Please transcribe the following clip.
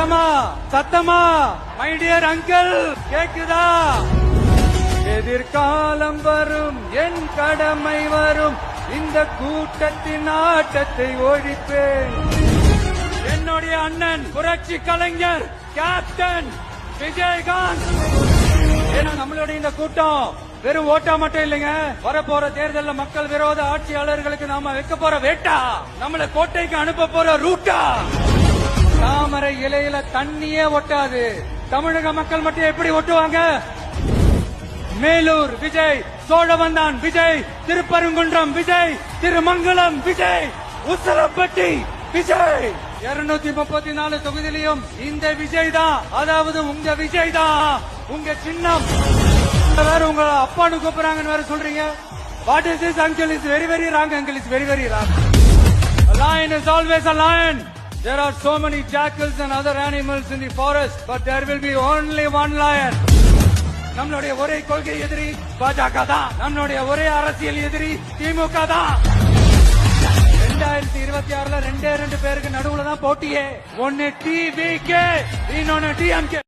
சத்தமா சத்தமா my dear uncle கேக்குதா? எதிர்காலம் வரும், என் கடமை வரும், இந்த கூட்டத்தின் ஆட்டத்தை ஒழிப்பேன். என்னுடைய அண்ணன் புரட்சி கலைஞர் கேப்டன் விஜயகாந்த். ஏன்னா நம்மளுடைய இந்த கூட்டம் வெறும் ஓட்டா மட்டும் இல்லைங்க, வரப்போற தேர்தல்ல மக்கள் விரோத ஆட்சியாளர்களுக்கு நாம வைக்க போற வேட்டா, நம்மள கோட்டைக்கு அனுப்ப போற ரூட்டா. தாமரை இலையில தண்ணியே ஒட்டாது, தமிழக மக்கள் மட்டும் எப்படி ஒட்டுவாங்க? மேலூர் விஜய், சோழவந்தான் விஜய், திருப்பரங்குன்றம் விஜய், திருமங்கலம் விஜய், உசலப்பட்டி விஜய். 234 தொகுதியிலையும் இந்த விஜய் தான், அதாவது உங்க விஜய் தான். உங்க சின்னம் வேற, உங்க அப்பான்னு கூப்பிடுறாங்கன்னு வேற சொல்றீங்க. What is this uncle? Is very very wrong uncle, is very very wrong. A lion is always a lion. There are so many jackals and other animals in the forest, but there will be only one lion. நம்மளுடைய ஒரே கொள்கை எதிரி பாஜக தான், நம்மளுடைய ஒரே அரசியல் எதிரி திமுக தான். 2026 2 பேருக்கு நடுவுல தான் போட்டியே. ஒன்னு டிவிகே, இன்னொன்னு டிஎம்கே.